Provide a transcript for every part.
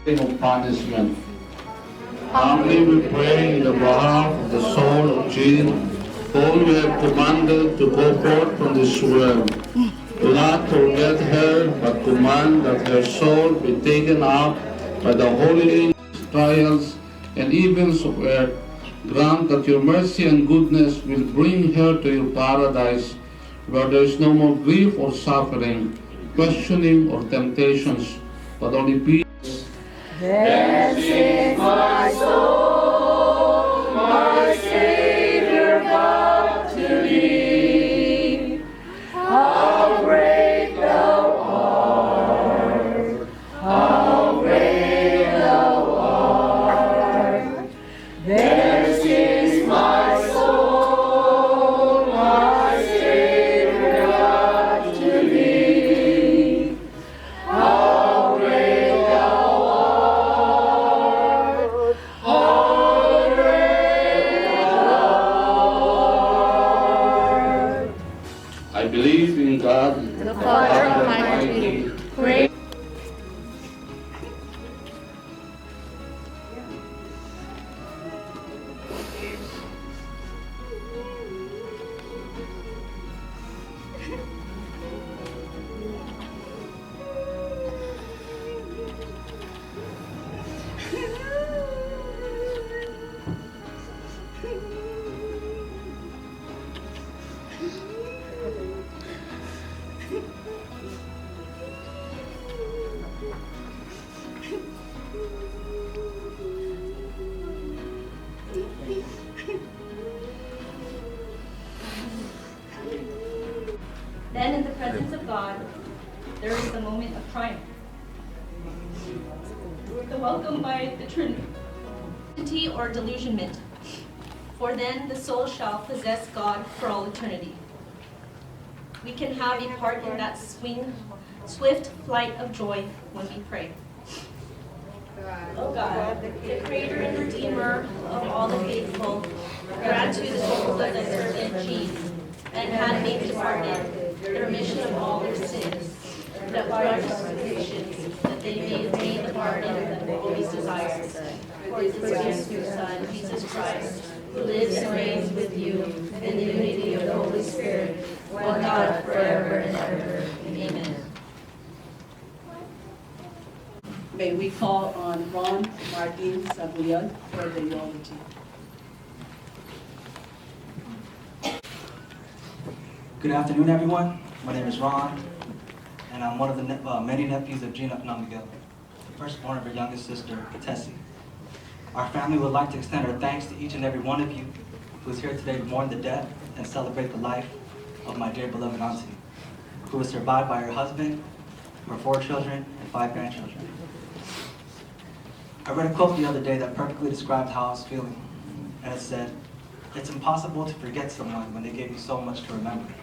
of punishment. Humbly we pray in the behalf of the soul of Jean, whom you have commanded to go forth from this world. Do not forget her, but command that her soul be taken up by the holy angels, trials, and evils of earth. Grant that your mercy and goodness will bring her to your paradise, where there is no more grief or suffering, questioning or temptations, but only peace. This is my soul, my Savior God to thee. How great thou art, how great thou art. This is my soul, my Savior God to thee. How great thou art, how great thou art. I believe in God, The Father Almighty, great. Then in the presence of God, there is a moment of triumph. The welcome by the Trinity or delusionment. For then the soul shall possess God for all eternity. We can have a part in that swift flight of joy when we pray. O God, the Creator and Redeemer of all the faithful, grant to the souls of thy servant Jean and handmaid departed the remission of all their sins, that by justifications, that they may obtain the pardon that they always desire. For this is your Son, Jesus Christ, who lives and reigns with you in the unity of the Holy Spirit, one God, forever and ever. Amen. May we call on Ron Martin Sabuyan for the eulogy. Good afternoon, everyone. My name is Ron, and I'm one of the many nephews of Gina and Miguel, the firstborn of her youngest sister, Tessie. Our family would like to extend our thanks to each and every one of you who is here today to mourn the death and celebrate the life of my dear beloved auntie, who was survived by her husband, her 4 children, and 5 grandchildren. I read a quote the other day that perfectly described how I was feeling, and it said, "It's impossible to forget someone when they gave you so much to remember."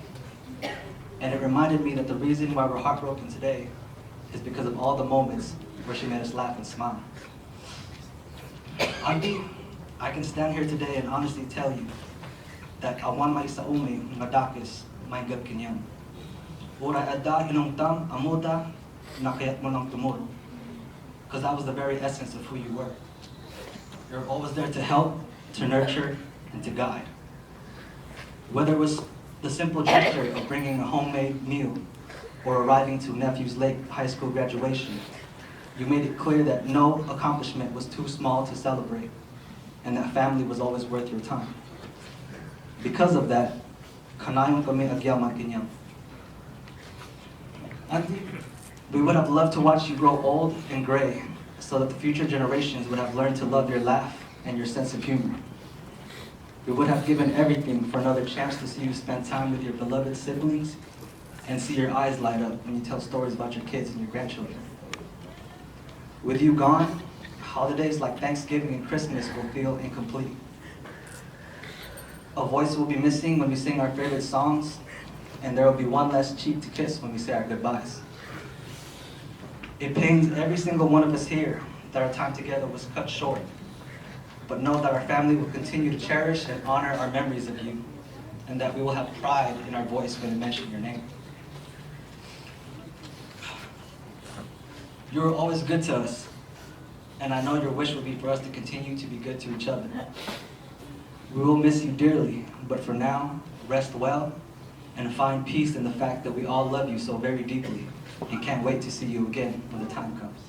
And it reminded me that the reason why we're heartbroken today is because of all the moments where she made us laugh and smile. Auntie, I can stand here today and honestly tell you that awan may sa umi ngadakis may gab kinyam. Ura ada hinungtam amuda nakayat mo ng tumuro. Because that was the very essence of who you were. You were always there to help, to nurture, and to guide. Whether it was the simple gesture of bringing a homemade meal or arriving to nephew's late high school graduation, you made it clear that no accomplishment was too small to celebrate and that family was always worth your time. Because of that, kanayon kami agyaman kinyam. Auntie, we would have loved to watch you grow old and gray so that the future generations would have learned to love your laugh and your sense of humor. We would have given everything for another chance to see you spend time with your beloved siblings and see your eyes light up when you tell stories about your kids and your grandchildren. With you gone, holidays like Thanksgiving and Christmas will feel incomplete. A voice will be missing when we sing our favorite songs, and there will be one less cheek to kiss when we say our goodbyes. It pains every single one of us here that our time together was cut short. But know that our family will continue to cherish and honor our memories of you, and that we will have pride in our voice when we mention your name. You were always good to us. and I know your wish will be for us to continue to be good to each other. We will miss you dearly, but for now, rest well and find peace in the fact that we all love you so very deeply and can't wait to see you again when the time comes.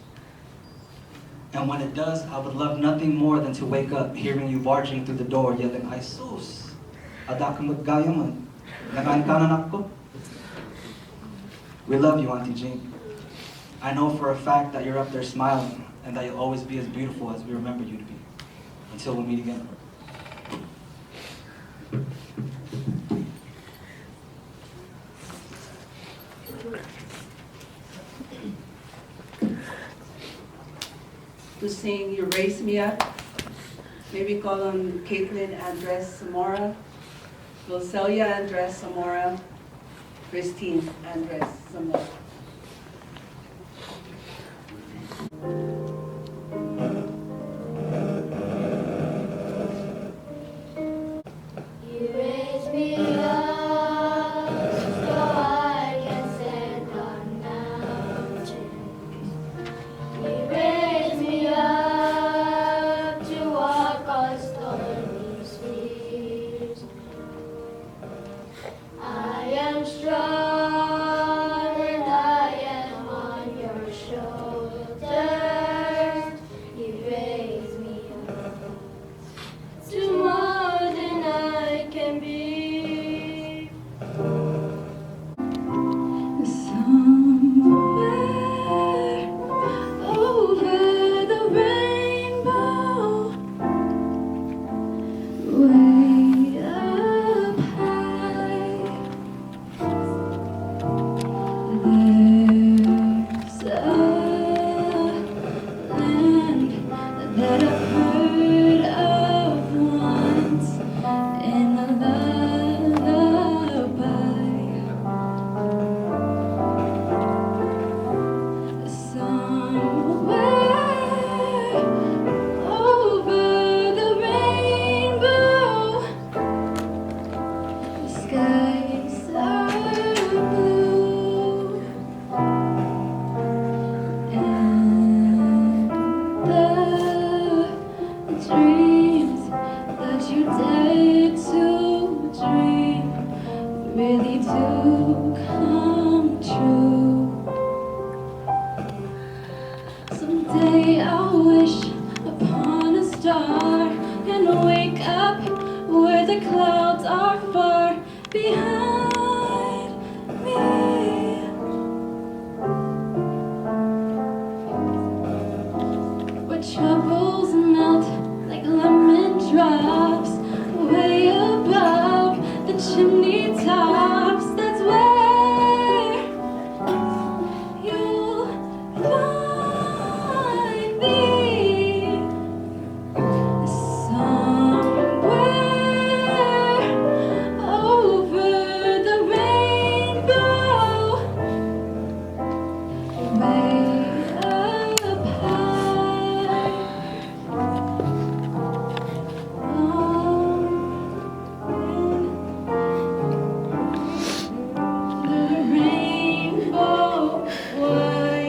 And when it does, I would love nothing more than to wake up hearing you barging through the door yelling, "Ay sus, ada kang maggayaman, nangankanan ako." We love you, Auntie Jean. I know for a fact that you're up there smiling and that you'll always be as beautiful as we remember you to be. Until we meet again. To sing You Raise Me Up, maybe call on Caitlin Andres Zamora, Roselia Andres Zamora, Christine Andres Zamora. You raise me up so I can stand on mountains. You raise me up to walk on stormy seas. I am strong and I am on your shoulders. You raise me up to more than I can be. Somewhere over the rainbow, way up high, there's a land that I've heard of once in a lullaby. Somewhere over the rainbow, the skies are blue, and the dreams that you dare to dream really do come true. Someday I'll wish upon a star and wake up where the clouds are far behind me. Where troubles melt like lemon drops way above the chimney tops. That's where you'll find me. Somewhere over the rainbow, way up high. The rainbow, why?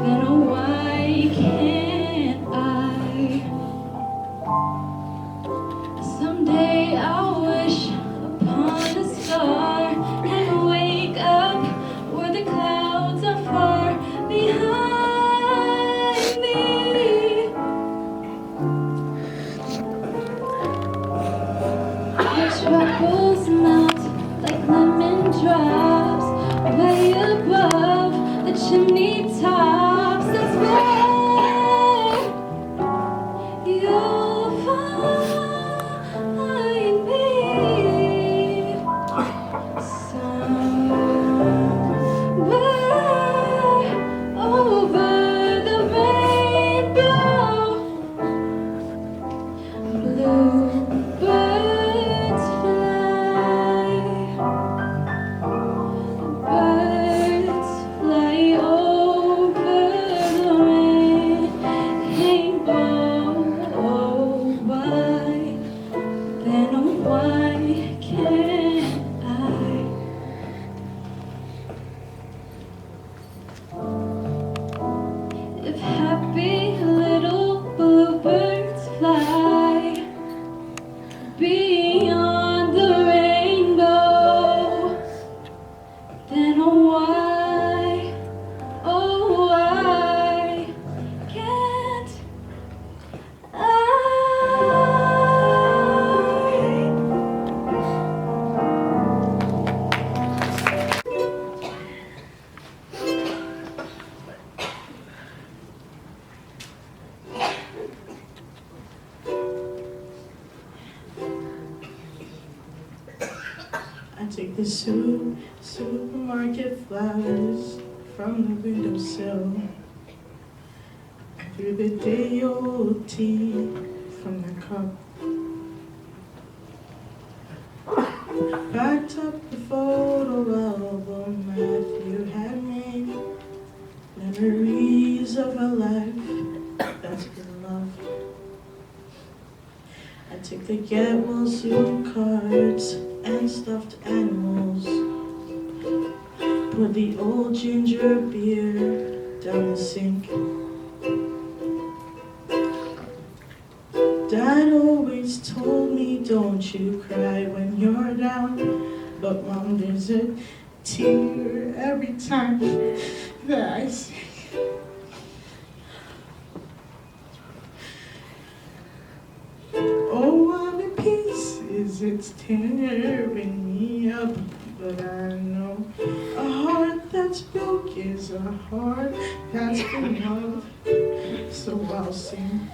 Then why can't I? Someday I'll wish upon a star and wake up where the clouds are far behind me. Where troubles melt like lemon drops way above the chimney tops. That's where you'll find me. Somewhere over the rainbow, bluebirds fly. Birds fly over the rainbow. Why? Then why can't I? If happy take the supermarket flowers from the windowsill. Through the day-old tea from the cup. Backed up the photo album Matthew had made. Memories of a life that's been loved. I took the get well soon cards and stuffed animals. Put the old ginger beer down the sink. Dad always told me, don't you cry when you're down. But Mom, there's a tear every time that I sing. Oh, what a pieces, it's tearing me up. But I know a heart that's broke is a heart that's been loved. So I'll sing.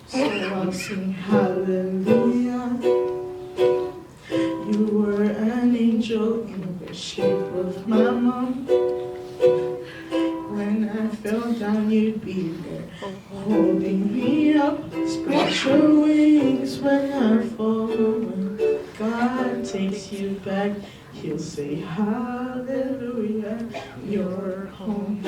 So I'll sing hallelujah. You were an angel in the shape of my mom. When I fell down, you'd be there, holding me up. Spread your wings when I fall. When God takes you back, He'll say hallelujah. You're home.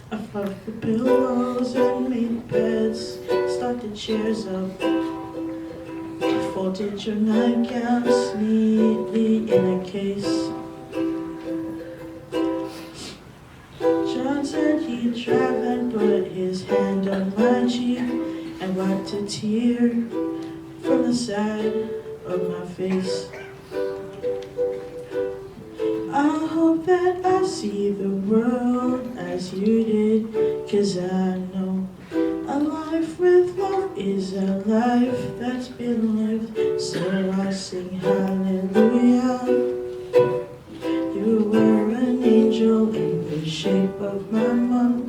I fluffed the pillows and made beds, stuck the chairs up. I folded your nightgowns neatly in a case. John said he'd drive and put his hand on my cheek and wiped a tear from the side of my face. I hope that I see the world as you did, 'cause I know a life with love is a life that's been lived. So I sing hallelujah. You were an angel in the shape of my mom.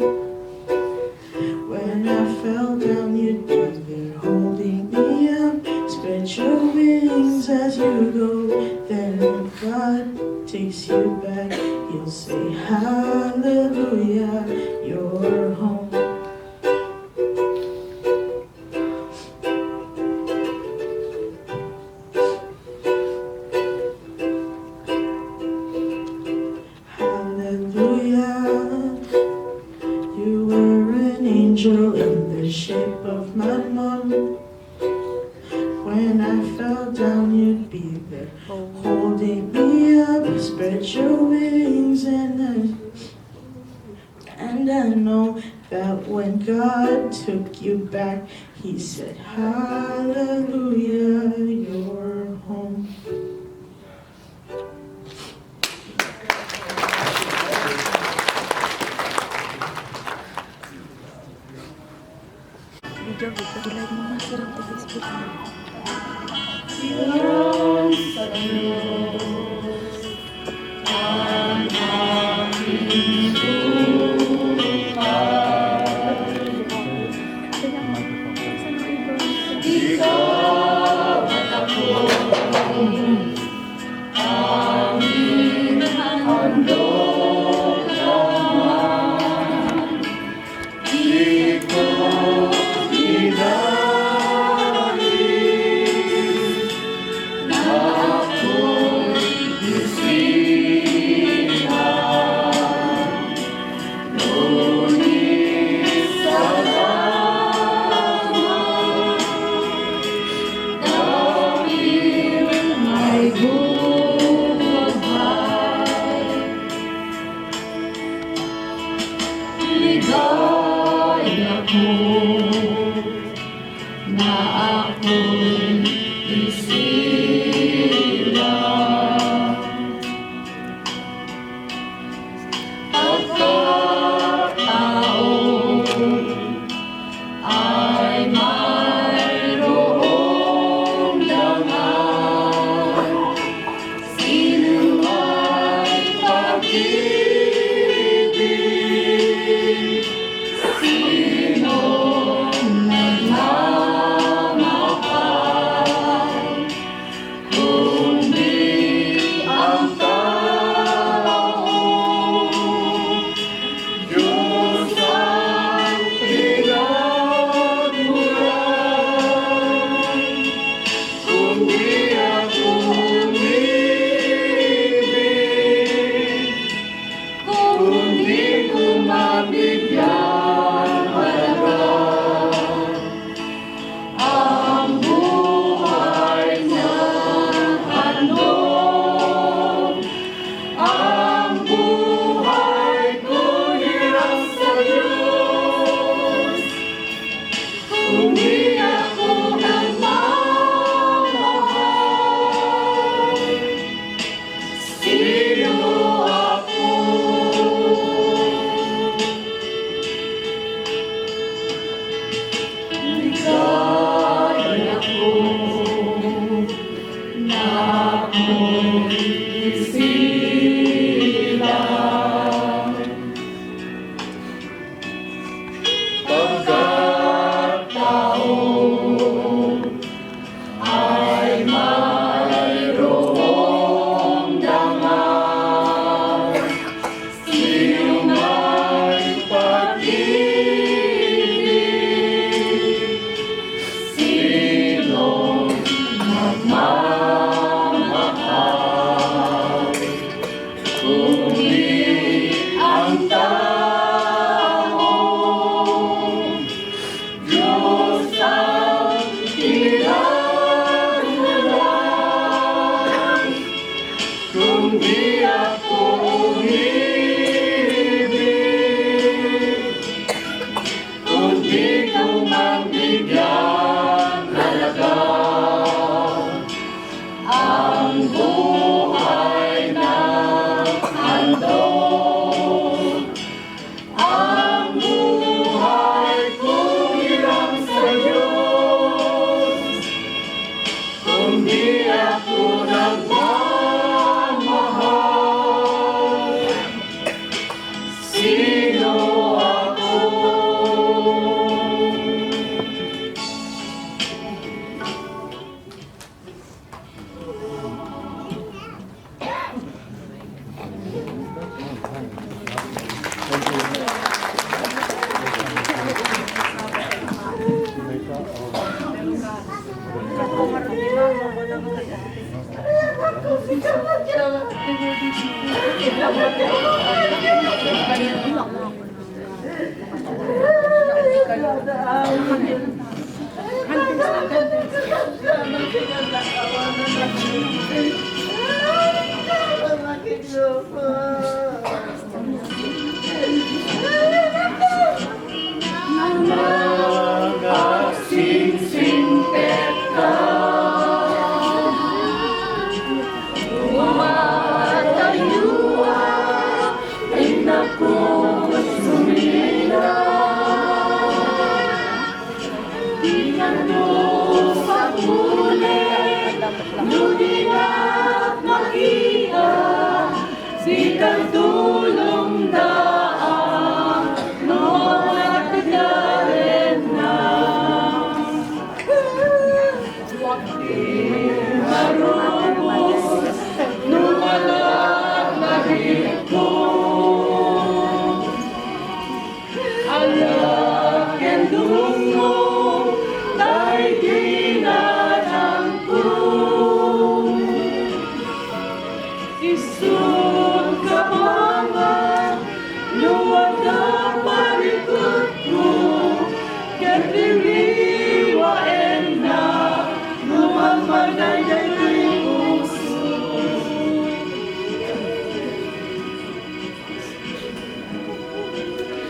When I fell down, you'd be there holding me up. Spread your wings as you go. Then when God takes you back, He'll say hallelujah, you're home. Hallelujah, you were an angel in the shape of my mom. When I fell down, you'd be there, holding me up. Spread your wings and I know that when God took you back, He said, hallelujah, you're home.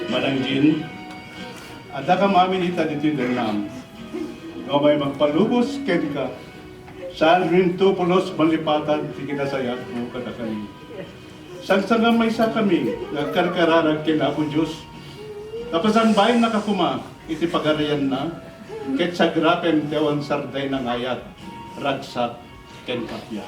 Madang Jin, ada ka maminita dito yung nam. No may magpalubos ken ka. Saan rin to pulos malipatan, di kinasayat mo kada kami. Sagsanga may sa kami, nagkarkararag kinako Diyos. Tapos ang bayan nakakuma, iti pagarian na, ket sa grapen tewan sarday ng ayat, ragsak ken kapya.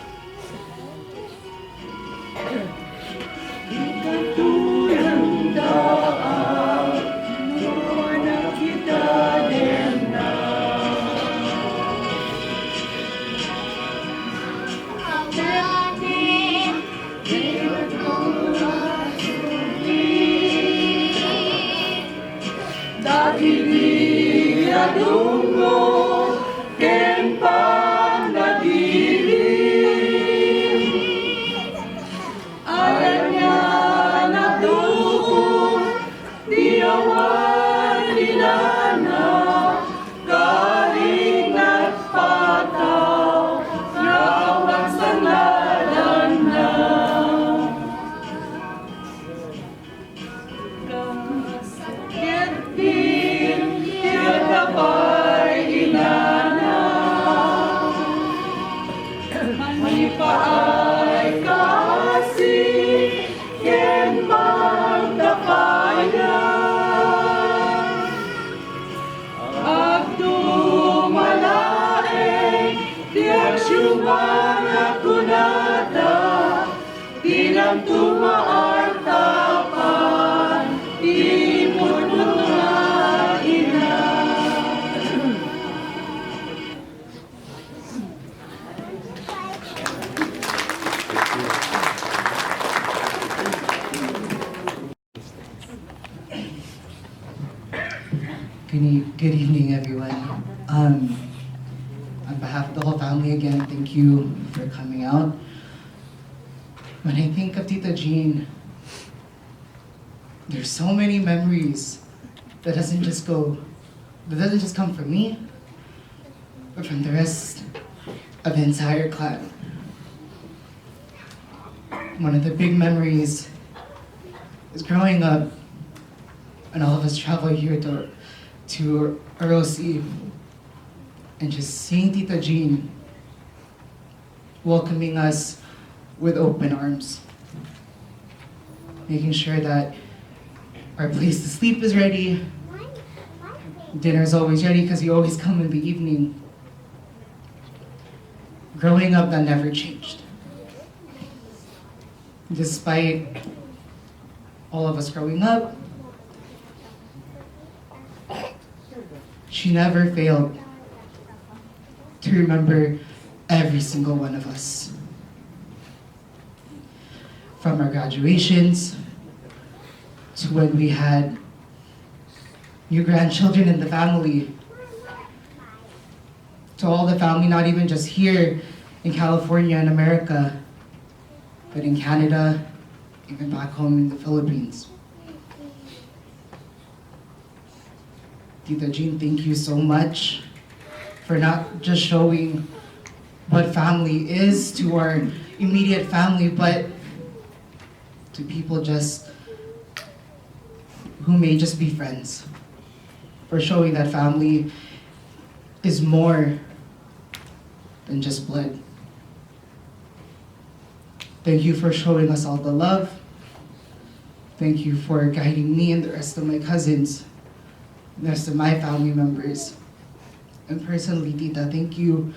Good evening, everyone. On behalf of the whole family, again, thank you for coming out. When I think of Tita Jean, there's so many memories that doesn't just come from me, but from the rest of the entire clan. One of the big memories is growing up, and all of us travel here to ROC, and just seeing Tita Jean welcoming us with open arms, making sure that our place to sleep is ready, dinner's always ready because you always come in the evening. Growing up, that never changed. Despite all of us growing up, she never failed to remember every single one of us. From our graduations, to when we had new grandchildren in the family, to all the family, not even just here in California and America, but in Canada, even back home in the Philippines. Tita Jean, thank you so much for not just showing what family is to our immediate family, but to people just who may just be friends. For showing that family is more than just blood. Thank you for showing us all the love. Thank you for guiding me and the rest of my cousins, the rest of my family members. And personally, Tita, thank you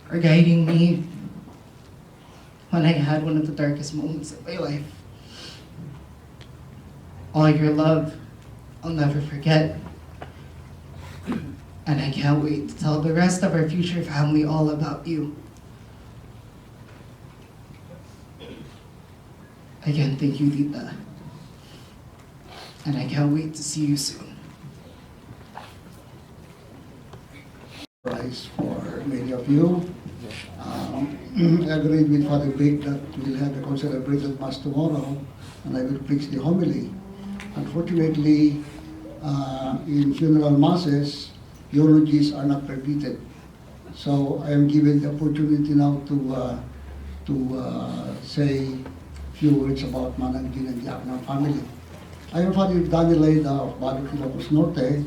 for guiding me when I had one of the darkest moments of my life. All your love, I'll never forget. And I can't wait to tell the rest of our future family all about you. Again, thank you, Tita. And I can't wait to see you soon. Prize for many of you. I agreed with Father Vic that we'll have a celebrated Mass tomorrow, and I will preach the homily. Unfortunately, in funeral masses, eulogies are not permitted. So I am given the opportunity now to say a few words about Manang Jean and the Aknan family. I am Father Daniel Leda of Barrio Ilocos Norte.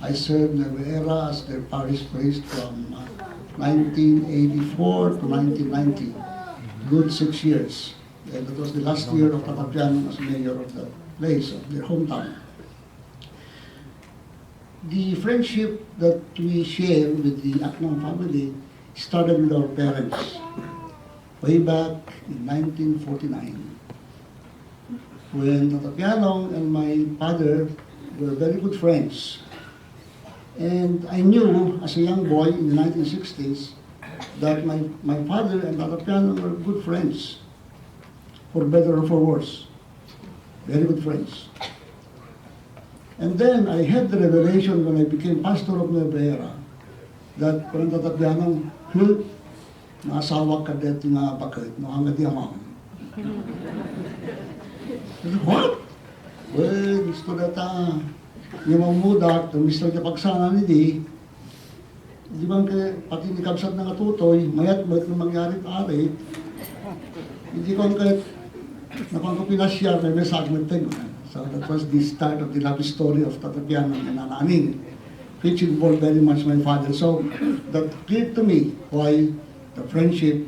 I served Nueva Era as their parish priest from 1984 to 1990. Good 6 years. And that was the last year of Tatapian as mayor of the place, of their hometown. The friendship that we share with the Aknan family started with our parents way back in 1949. When Tata Pianong and my father were very good friends. And I knew as a young boy in the 1960s that my father and Tata Pianong were good friends, for better or for worse. Very good friends. And then I had the revelation when I became pastor of Nueva Era that parang Tata Pianong, naasawa ka dito nga bakit, Muhammad Yamam. What? Well, gusto data yung mudak, tumistal ka pagsana ni di bang pati ni kabsat na katutoy, mayat na mangyari-ari, hindi ko ang kahit napang ko pinasyar, may segment thing. So that was the start of the love story of Tata Pianong and Nananing, which involved very much my father. So that cleared to me why the friendship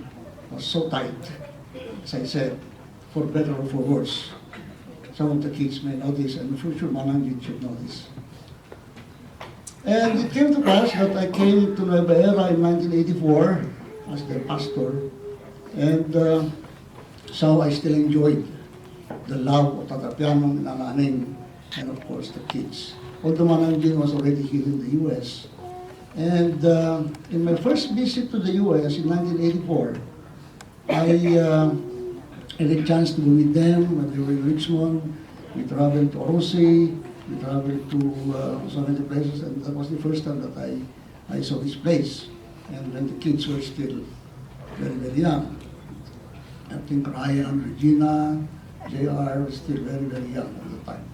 was so tight, as I said, for better or for worse. Some of the kids may know this, and for sure Manang Jean should know this. And it came to pass that I came to Nueva Era in 1984 as their pastor, and so I still enjoyed the love of Tata Pianong and Nananing, and of course the kids. Although Manang Jean was already here in the U.S. And in my first visit to the U.S. in 1984, I had a chance to go with them when they were in Richmond. We traveled to Orosi, we traveled to so many places, and that was the first time that I saw this place. And when the kids were still very, very young. I think Ryan, Regina, JR was still very, very young at the time.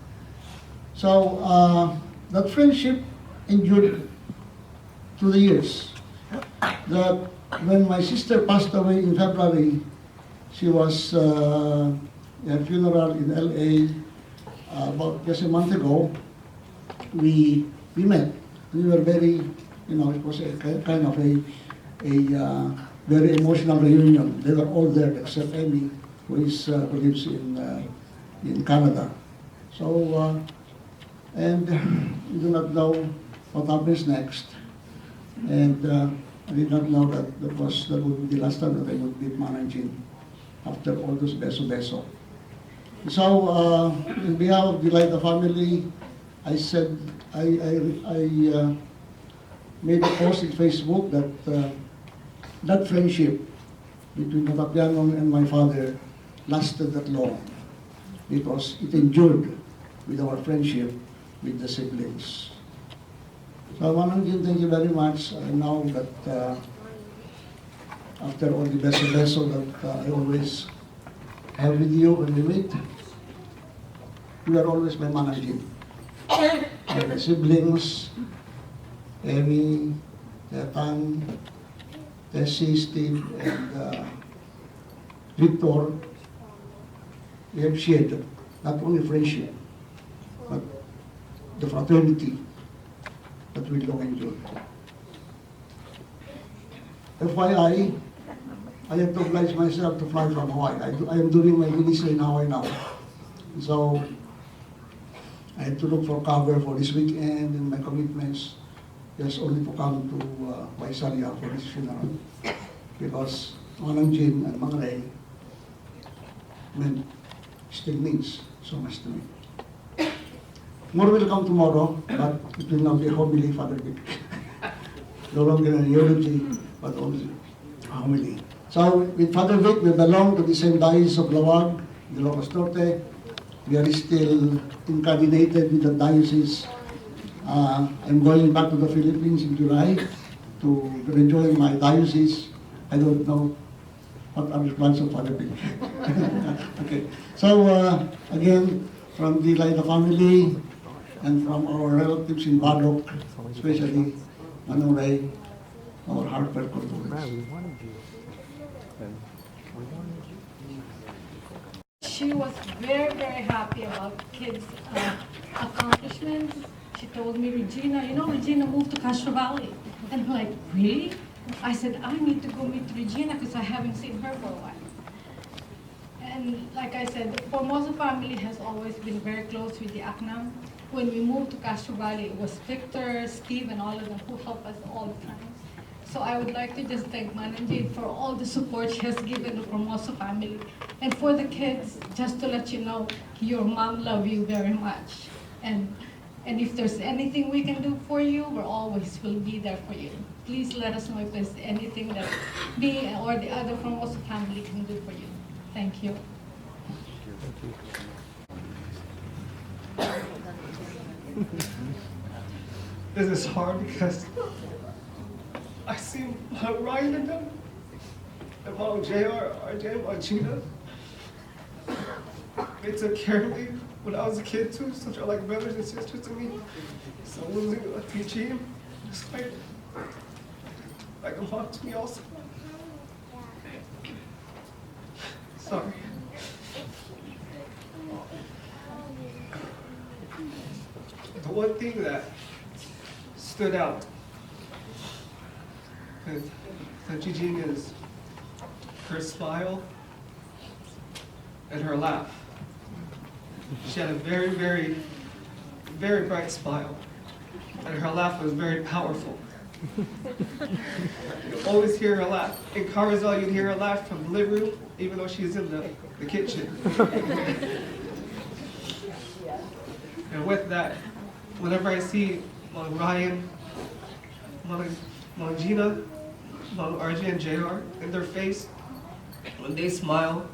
So that friendship endured through the years. That when my sister passed away in February, she was at a funeral in LA about just a month ago. We met. We were very, it was a kind of a very emotional reunion. They were all there except Amy, who lives in Canada. So, and we do not know what happens next. And I did not know that would be the last time that I would meet Manang Jean after all those beso-beso. So, in behalf of the Laida family, I said, I made a post in Facebook that that friendship between Matapianon and my father lasted that long because it endured with our friendship with the siblings. So, Manang, thank you very much. Now that after all the beso that I always have with you when we meet, you are always my Manang. My siblings, Amy, Tetan, Tessie, Steve, and Victor, we have shared not only friendship, but the fraternity that we long enjoyed. FYI, I have to oblige myself to fly from Hawaii. I am doing my ministry in Hawaii now. So, I had to look for cover for this weekend and my commitments just only to come to Waisalia for this funeral. Because Manang Jin and Mang Ray still means so much to me. More will come tomorrow, but it will not be a homily, Father Vic. No longer an eulogy, but only a homily. So with Father Vic, we belong to the same diocese of Lawag, the Ilocos Norte. We are still incardinated with the diocese. I'm going back to the Philippines in July to rejoin my diocese. I don't know what are the plans of Father Vic. Okay. So again, from the Laida family and from our relatives in Badok, especially Manong Ray, our heartfelt condolences. She was very, very happy about kids' accomplishments. She told me, Regina, you know, Regina moved to Castro Valley. And I'm like, really? I said, I need to go meet Regina because I haven't seen her for a while. And like I said, the Formosa family has always been very close with the Aknam. When we moved to Castro Valley, it was Victor, Steve, and all of them who helped us all the time. So I would like to just thank Manang Jane for all the support she has given the Formosa family. And for the kids, just to let you know, your mom loves you very much. And if there's anything we can do for you, we're always will be there for you. Please let us know if there's anything that me or the other Formosa family can do for you. Thank you. This is hard because I see Ryan and them, and Mom JR, RJ, Margina. They took care of me when I was a kid too, so they're like brothers and sisters to me. So losing a teaching, it's like a mom to me also. Sorry. The one thing that stood out with Gigi is her smile and her laugh. She had a very, very, very bright smile, and her laugh was very powerful. You always hear her laugh. In Carazal, you'd hear her laugh from the living room, even though she's in the kitchen. And with that, whenever I see Mom Ryan, Mom Gina, Mom RJ and JR in their face, when they smile,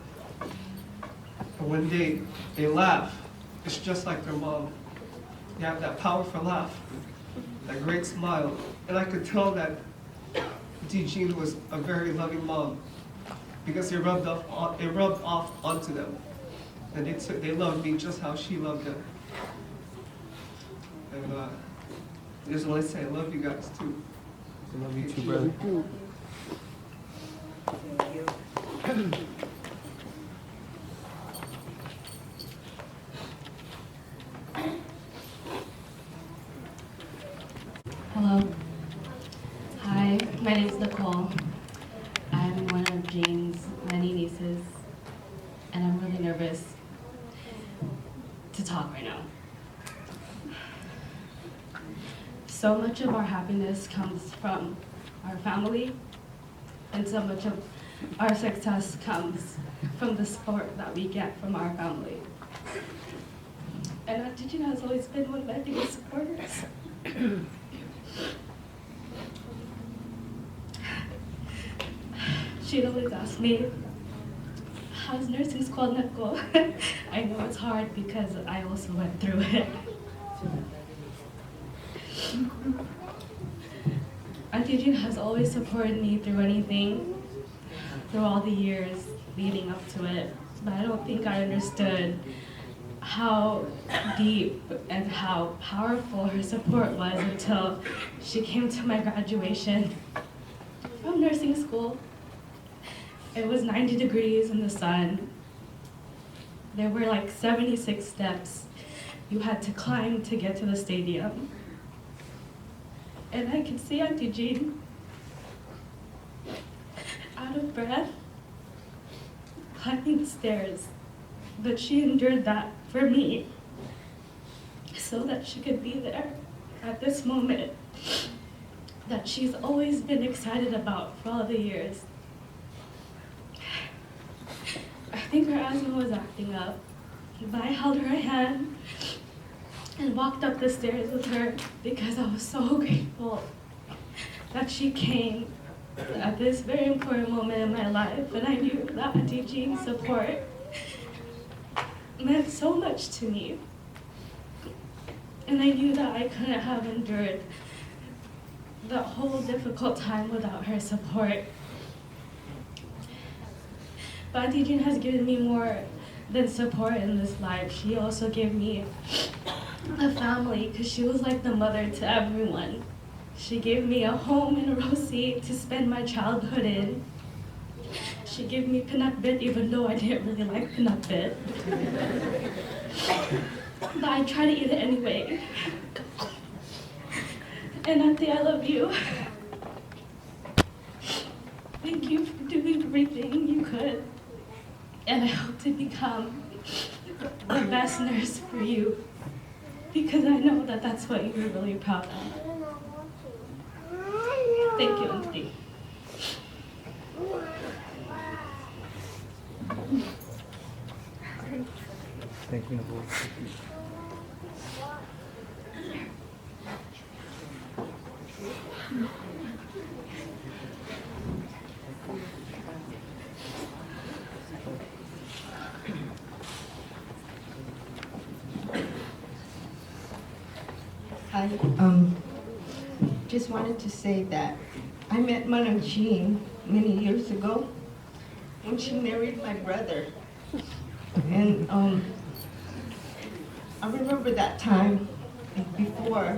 or when they laugh, it's just like their mom. They have that powerful laugh, that great smile. And I could tell that Jean was a very loving mom because it rubbed off onto them. And they loved me just how she loved them. And I just want to say I love you guys too. I love you too, brother. Hello. Hi, my name is Nicole. I'm one of Jane's many nieces, and I'm really nervous to talk right now. So much of our happiness comes from our family, and so much of our success comes from the support that we get from our family. And Auntie Gina has always been one of my biggest supporters. She'd always ask me, how's nursing school not go? I know it's hard because I also went through it. Auntie Gina has always supported me through anything, through all the years leading up to it. But I don't think I understood how deep and how powerful her support was until she came to my graduation from nursing school. It was 90 degrees in the sun. There were like 76 steps you had to climb to get to the stadium. And I could see Auntie Jean out of breath, climbing the stairs. But she endured that for me so that she could be there at this moment that she's always been excited about for all the years. I think her asthma was acting up, but I held her hand and walked up the stairs with her because I was so grateful that she came at this very important moment in my life, and I knew that Auntie Jean's support meant so much to me. And I knew that I couldn't have endured that whole difficult time without her support. But Auntie Jean has given me more than support in this life. She also gave me a family because she was like the mother to everyone. She gave me a home in Rosie to spend my childhood in. She gave me pinakbet even though I didn't really like pinakbet. But I try to eat it anyway. And Auntie, I love you. Thank you for doing everything you could. And I hope to become the best nurse for you because I know that that's what you're really proud of. Thank you, Auntie. Thank you, Nicole. I just wanted to say that I met Madam Jean many years ago when she married my brother. And I remember that time before,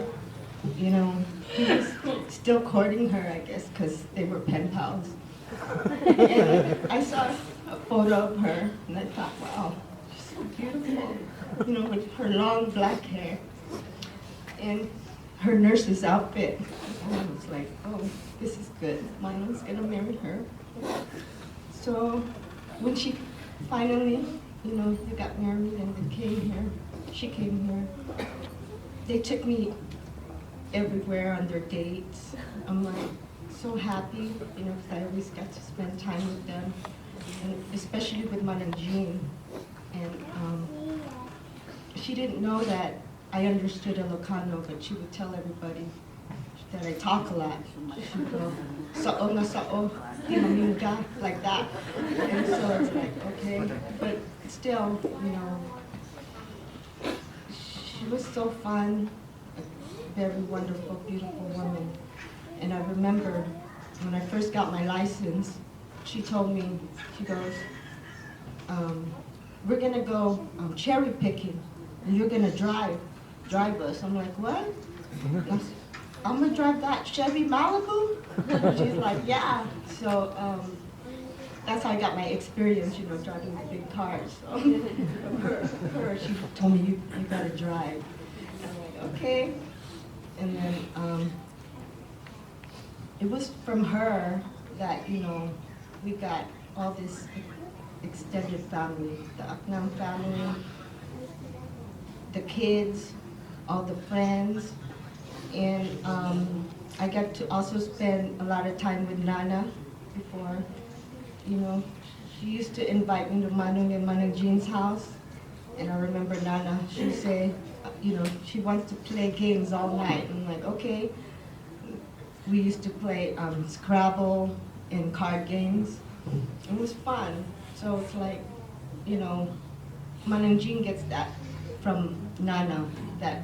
you know, he was still courting her, I guess, because they were pen pals. And I saw a photo of her, and I thought, wow, she's so beautiful, you know, with her long black hair and her nurse's outfit. And I was like, oh, this is good. Milo's gonna marry her. So when she finally, you know, they got married and they came here, she came here, they took me everywhere on their dates. I'm like so happy, you know, because I always got to spend time with them, and especially with Madam Jean. And she didn't know that I understood Ilocano, but she would tell everybody that I talk a lot. She'd go, sa'o na sa'o, di maminga, like that. And so it's like, okay, but still, you know, she was so fun, a very wonderful, beautiful woman. And I remember when I first got my license, she told me, she goes, we're gonna go cherry picking, and you're gonna drive us. I'm like, what? I'm gonna drive that Chevy Malibu? She's like, yeah. So that's how I got my experience, you know, driving the big cars. So her, she told me, you gotta drive. And I'm like, okay. And then it was from her that, you know, we got all this extended family, the Aknam family, the kids, all the friends, and I got to also spend a lot of time with Nana before you know, she used to invite me to Manong and Manong Jean's house. And I remember Nana, she'd say, you know, she wants to play games all night. I'm like, okay. We used to play Scrabble and card games. It was fun. So it's like, you know, Manong Jean gets that from Nana, that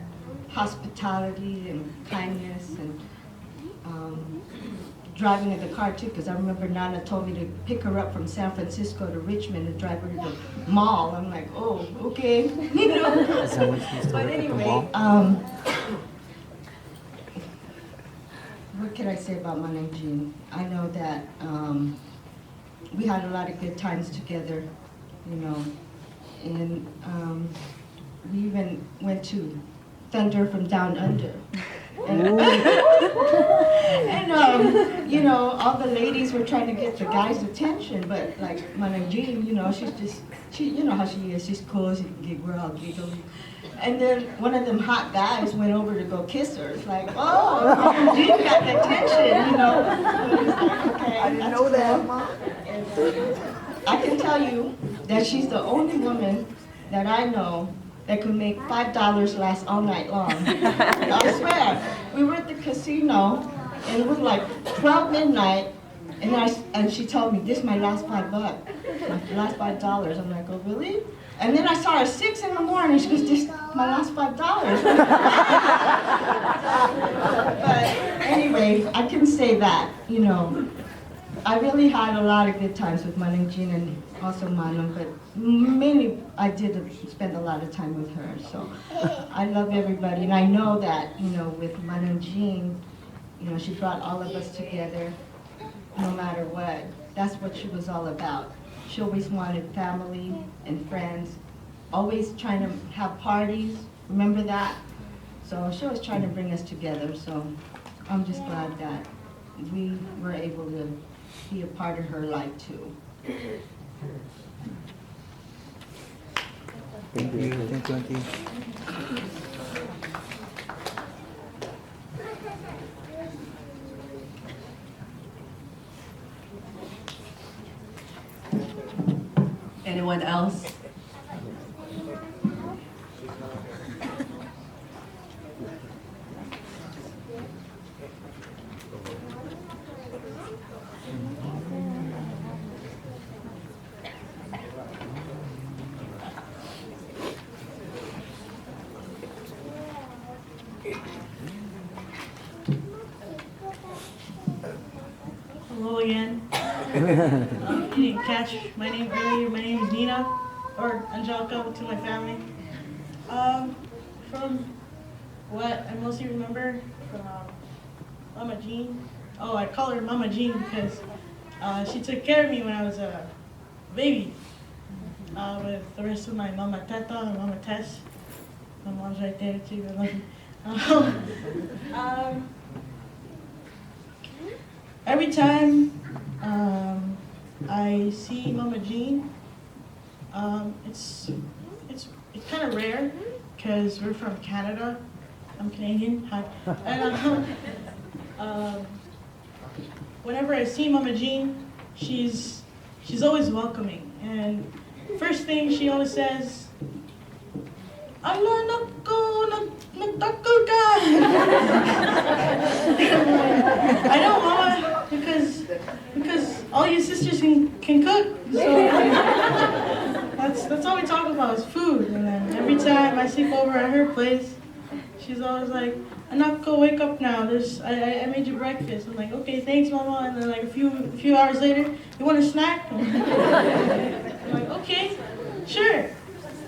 hospitality and kindness and driving in the car too, because I remember Nana told me to pick her up from San Francisco to Richmond and drive her to the mall. I'm like, oh, okay, you know. Is that what she's But doing at the anyway, mall? what can I say about Manong Jean? I know that we had a lot of good times together, you know, and we even went to Thunder from Down Under. And, you know, all the ladies were trying to get the guys' attention, but like Manong Jean, you know, you know how she is, she's cool, we're all giggling. And then one of them hot guys went over to go kiss her. It's like, oh, Manong Jean got the attention, you know. So it's like, okay, I didn't know that, Mom. And I can tell you that she's the only woman that I know that could make $5 last all night long. I swear. We were at the casino, and it was like 12 midnight, and she told me, this is my last $5, my last $5. I'm like, oh, really? And then I saw her at 6 in the morning, she goes, this is my last $5. But anyway, I can say that, you know, I really had a lot of good times with Manong Jean and also Manong, but mainly I did spend a lot of time with her. So I love everybody, and I know that, you know, with Manong Jean, you know, she brought all of us together no matter what. That's what she was all about. She always wanted family and friends, always trying to have parties, remember that? So she was trying to bring us together, so I'm just glad that we were able to be a part of her life too. Thank you. Thank you, Auntie. Anyone else? Hello again. You didn't catch my name earlier. My name is Nina, or Angelica to my family. From what I mostly remember from Mama Jean. Oh, I call her Mama Jean because she took care of me when I was a baby. With the rest of my Mama Teta and Mama Tess. My mom's right there too. I love you. Every time I see Mama Jean, it's kind of rare because we're from Canada. I'm Canadian. Hi. And whenever I see Mama Jean, she's always welcoming. And first thing she always says, "Ala nako, nagtakal ka." I know, Mama, because all you sisters can cook. So that's all we talk about is food. And then every time I sleep over at her place, she's always like, "Anak ko, wake up now. I made you breakfast." I'm like, "Okay, thanks, Mama." And then like a few hours later, "You want a snack?" I'm like, "Okay, sure."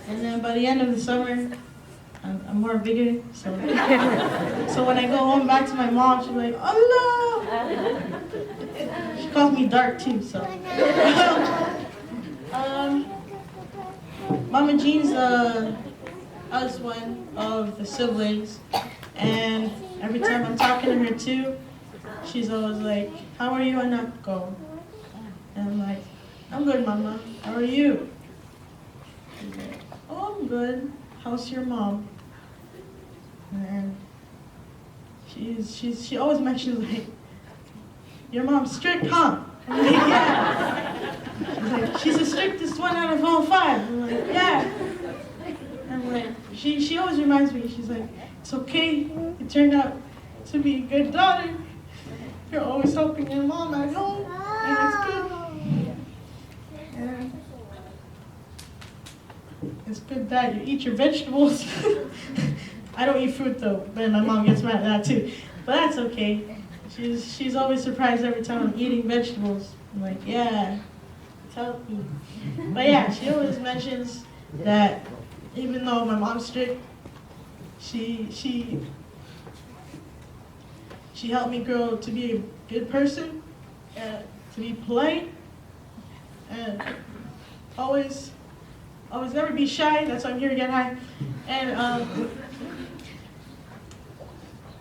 And then by the end of the summer, I'm more bigger, so when I go home back to my mom, she's like, "Allah!" She calls me dark too, so. Mama Jean's the eldest one of the siblings, and every time I'm talking to her too, she's always like, "How are you, Anako?" And I'm like, "I'm good, Mama. How are you?" She's like, "Oh, I'm good. How's your mom?" And she always mentions like, "Your mom's strict, huh?" I'm like, "Yeah." He's like, she's the strictest one out of all five. I'm like, yeah. I'm like, she always reminds me, she's like, it's okay, you turned out to be a good daughter. You're always helping your mom at home, and it's good. And it's good that you eat your vegetables. I don't eat fruit though, but my mom gets mad at that too. But that's okay. She's always surprised every time I'm eating vegetables. I'm like, yeah, it's healthy. But yeah, she always mentions that even though my mom's strict, she helped me grow to be a good person, to be polite, and always never be shy. That's why I'm here to get high. And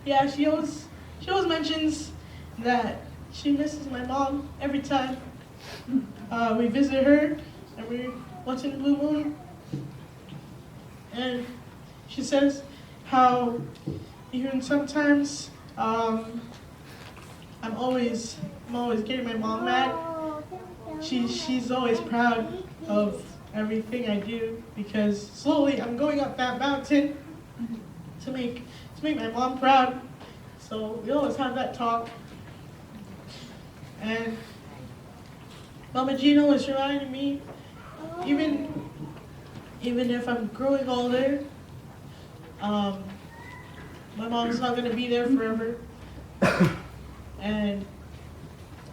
yeah, she always mentions that she misses my mom every time we visit her every once in a blue moon. And she says how even sometimes I'm always getting my mom mad. She's always proud of everything I do because slowly I'm going up that mountain to make my mom proud. So we always have that talk. And Mama Gina was reminding me, even if I'm growing older, my mom's not gonna be there forever. And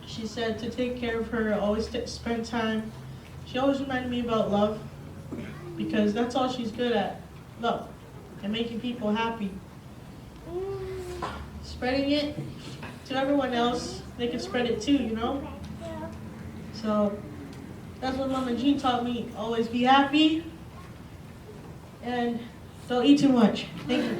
she said to take care of her, always spend time. She always reminded me about love because that's all she's good at, love, and making people happy. Spreading it to everyone else, they can spread it too, you know? So that's what Mama Jean taught me. Always be happy and don't eat too much. Thank you.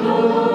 Oh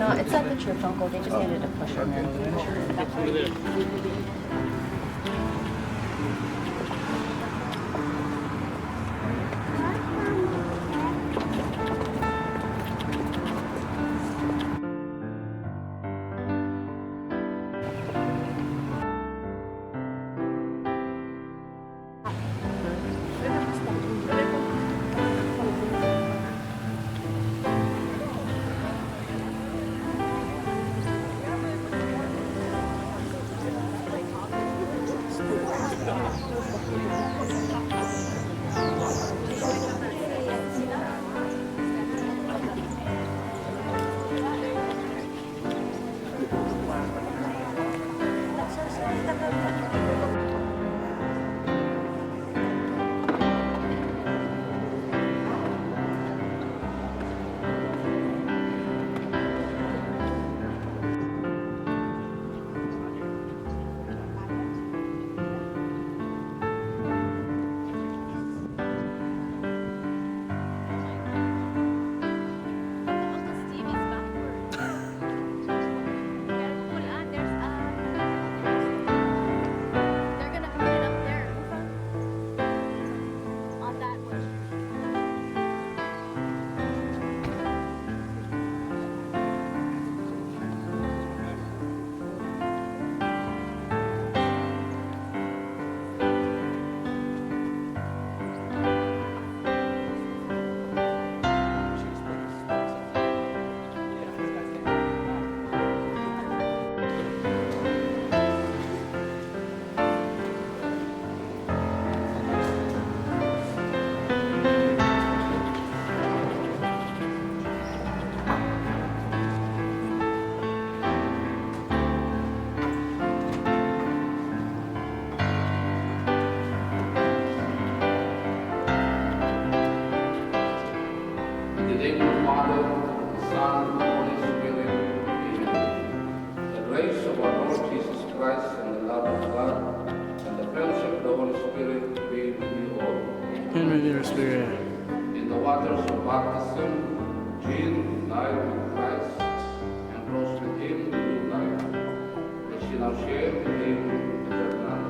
No, it's at the church, Uncle. They just needed to push him in. Father, the Son, and the Holy Spirit. Amen. The grace of our Lord Jesus Christ and the love of God and the fellowship of the Holy Spirit be with you all. And with your spirit. In the waters of baptism, Jean died with Christ and rose with him to new life. And she now shares with him eternal life.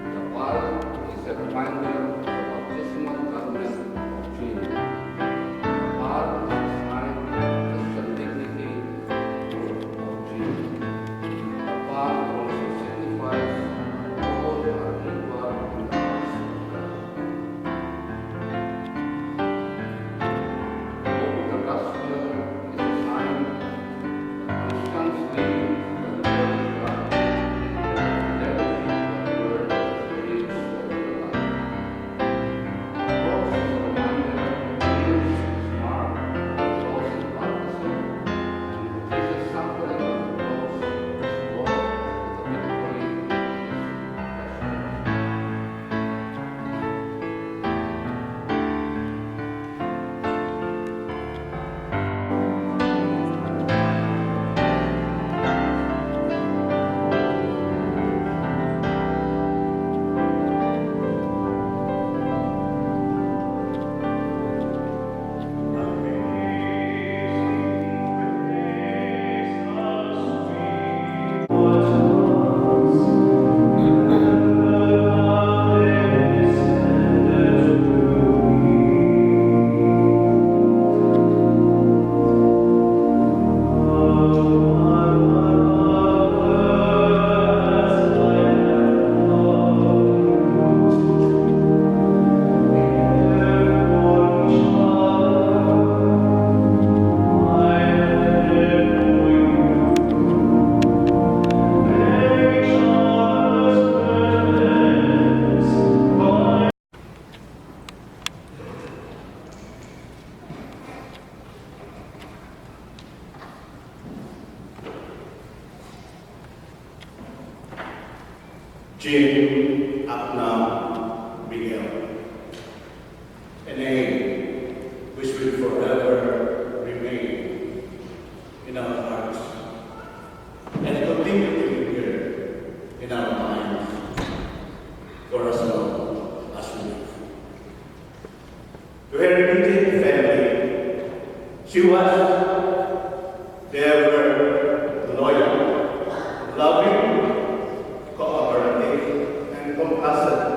The ball is a reminder of the baptismal garment of Jean. The ball is a sign of the dignity of Jean. The ball also signifies all our equal in the eyes of God. The gospel is a sign that Christians live the word of God. The word is the life. Cross is a reminder of Jesus' mark, cross is baptism, and Jesus' suffering on the cross is brought to the victory of his passion. Jean Apnam Miguel, a name which will forever remain in our hearts and continue to linger in our minds for as long as we live. To her immediate family, she was ever loyal, loving, cooperative, and compassionate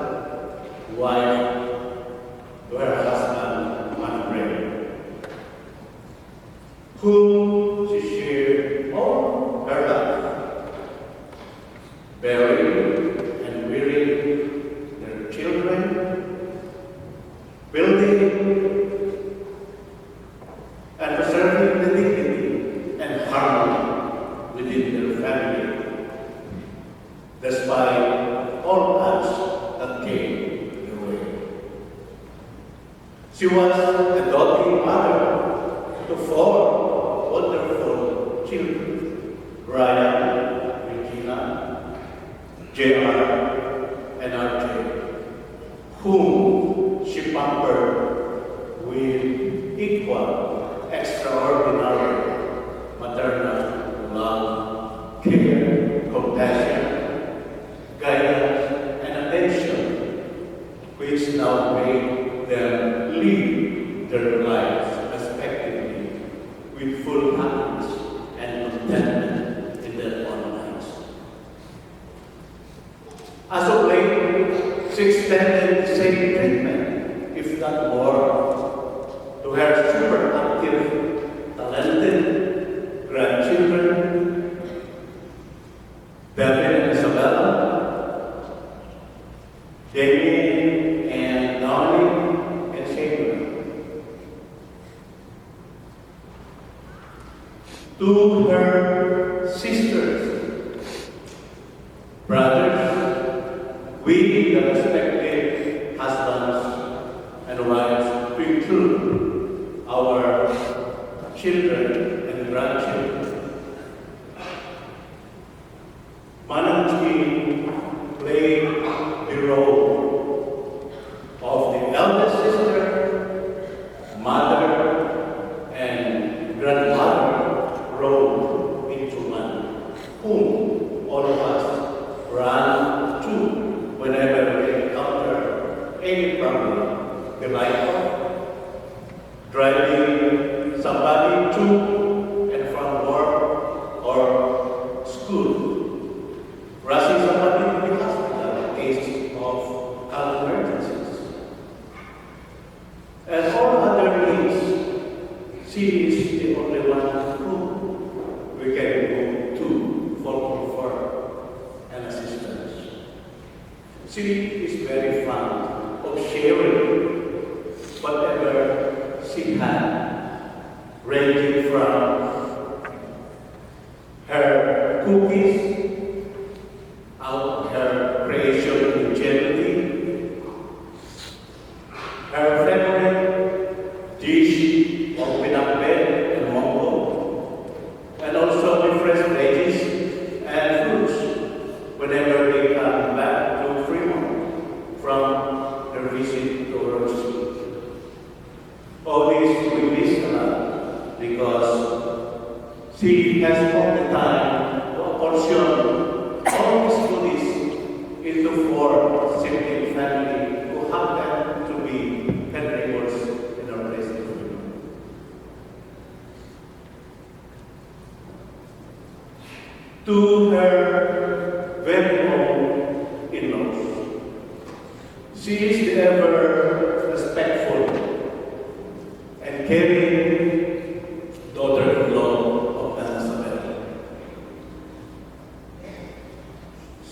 wife to her husband, Manuel, whom she shared all her life, bearing and rearing their children, building and preserving the dignity and harmony within their family, despite all odds that came their way. She was a doting mother to four wonderful children, Brian, Regina, JR, and RJ, whom she pampered with equal, extraordinary maternal love, care, compassion, guidance, and attention, which now made them live their lives respectively with full happiness and contentment in their own lives. As of late, she extended the same treatment, if not more, to her super active, talented grandchildren, Devin and Isabella, Damien and Donnie and Shaver. To her sisters, brothers, we, the respective husbands and wives, to include our children and whom all of us run to whenever we encounter any problem. The like of driving somebody to and from work or school, rushing somebody to the hospital in case of health emergencies, and all other needs. She is the only one who we can go to for comfort and assistance. She is very fond of sharing whatever she had, ranging from her cookies, out of her creation ingenuity, her favorite dish of pinakbet and mongo, and also the fresh veggies and fruits whenever they come back to Fremont from their visit to Rosie. All this we miss a lot because she has all the time to apportion all these goodies into 4 sibling family who happen to be pet neighbors in our place of Fremont. To her very own in-laws, she is the ever respectful and caring daughter-in-law of Isabel.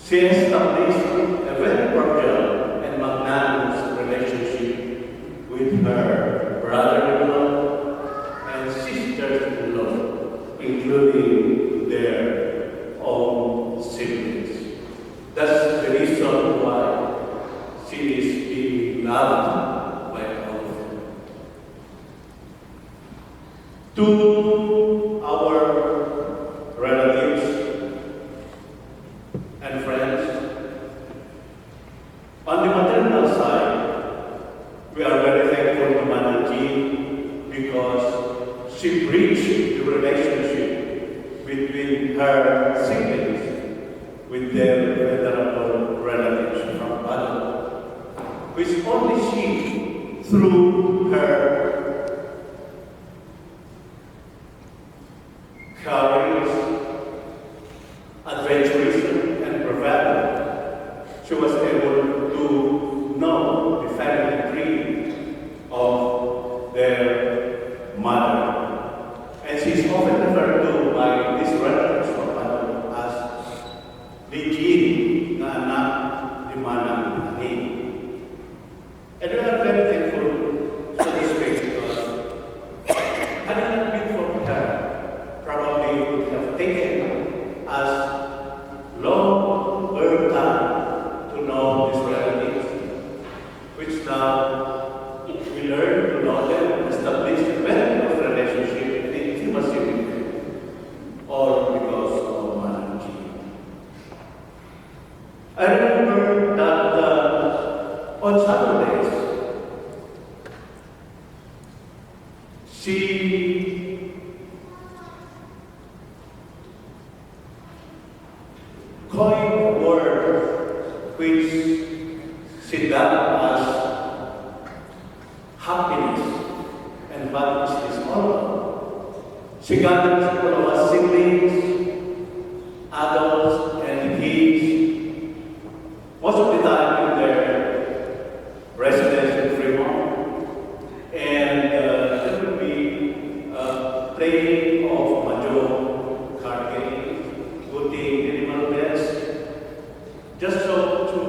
She established a very cordial and magnanimous relationship with her brother-in-law and sisters-in-law, including their own siblings. That's the reason why she is being loved by all of them. To our relatives and friends, on the maternal side, we are very thankful to Mother Jean because she bridged the relationship between her siblings with their venerable relatives from Bado, which only she, through her courage, adventurism, and bravado, she was able to know the family tree of their mother. And she is often referred to by these relatives from Bado as the Jean na anak ni Manang Ani. And we are very thankful to this way because had it not been for her, probably would have taken us longer time to know these relatives, which now we learn to know them, establish a very close relationship and intimacy with them, all because of Madam G. I remember that on Saturdays, she coined a word which she dubbed as happiness. And what is this all about? She gathered all of us siblings, adults, and kids, most of the time in their residence in Fremont. And there will be playing of mahjong, card games, putting animal beds, just so to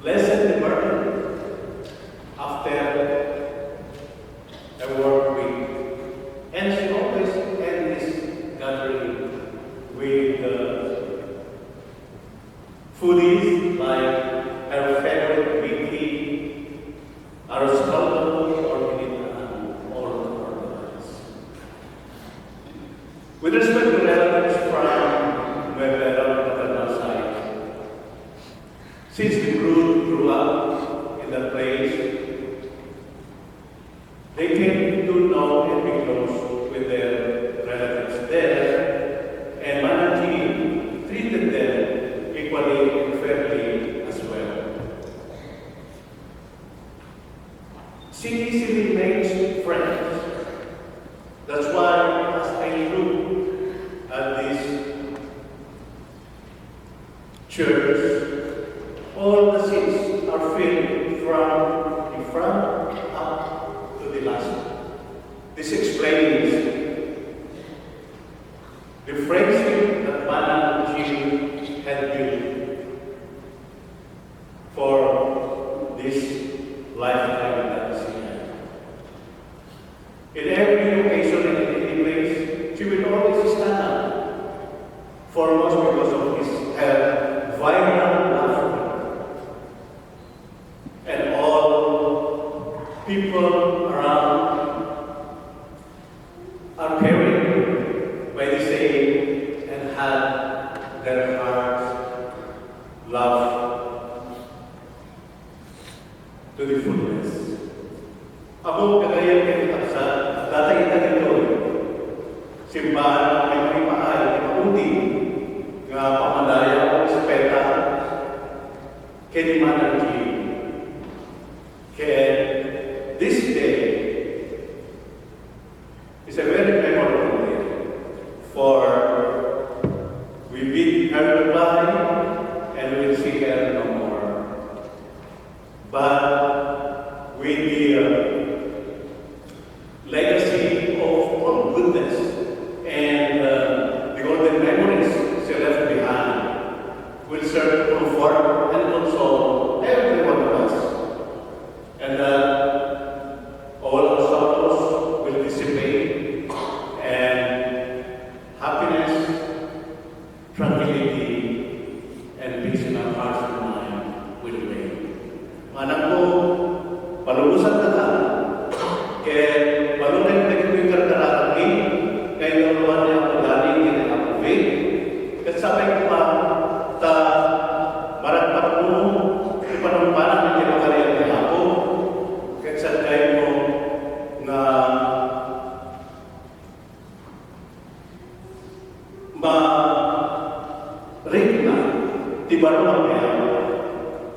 lessen the burden after a work week. And she always ends this gathering with foodies like her favorite Vicky, Aroscaldo, or Pilipinan, or otherwise. With respect to relatives from Miguel paternal side, since the group grew up in that place, they came to know and be close with their relatives there That's why as I look at this church, all the seats are filled from the front up to the last. This explains the friendship that Mana and Jim had built for this lifetime that is here. In every occasion and in any place, she will always stand up, foremost because of her vibrant laughter. And all people around are carried by the same and had their hearts loved to the fullness. Ako kagaya kay Taksa, datay na ito. Simbahan ang may mahimaay, mabuti, nga pamalaya o espeta, kay di manang kaya this day is a very memorable day, for we bid her goodbye and we'll see her no more. But with the legacy of all goodness and the golden memories she left behind will serve to comfort and console every one of us. And all our sorrows will dissipate and happiness, tranquility, and peace in our hearts and mind will reign. Anak ko, palubusan na ka. Kaya palunay na ito'y karkararami, kaya naluwan niya ako galing din ang apubig. Kasi sabay ko pa, maragpat mo, ipanumpanan ng kinakariyan niya ako. Kaya sa kayo mo na ma-rin na, tibarong niya,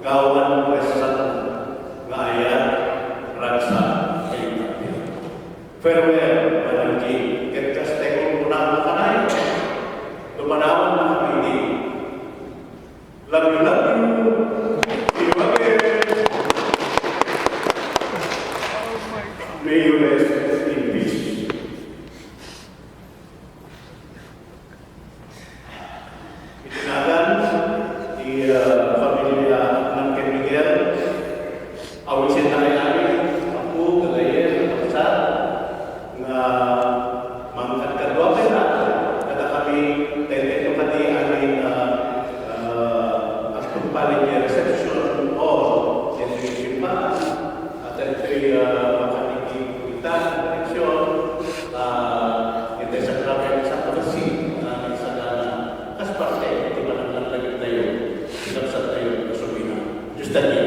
gawan ng wesat na ayat, ragsa, kayo natin. Farewell, Madam King. Ketkas tekong punang makanay. Lumanawan na kami ini. Love you, love you. See you again. May you rest in peace. Itinagan di pamilya ng kay Miguel. Awisin na namin ako, kagayin, kapsat, na mangkat kadwa pa na. Kada kami, tayo kami amin akong paling reception o yung pa. At ito'y makanigikutan, direksyon, ito sa grabe sa pagkasin, sa kas parte, di ba nang lagay tayo, sinapsat tayo, kasubina. Just that you.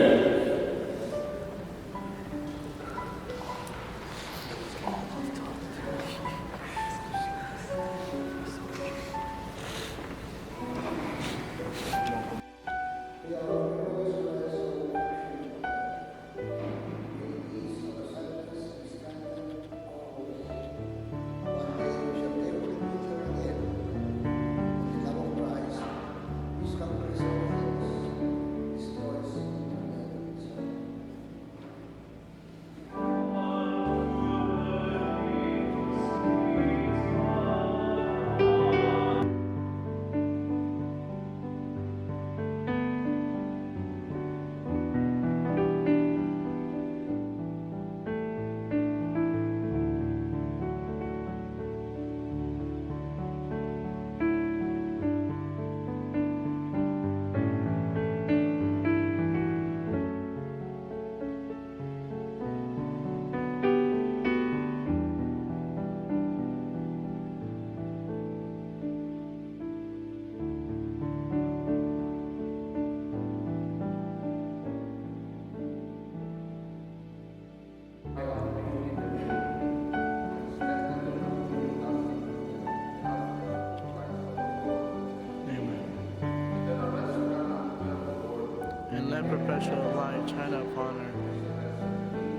perpetual light shine upon her.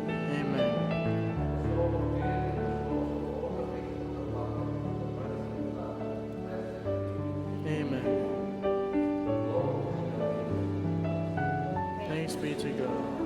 Amen. to go.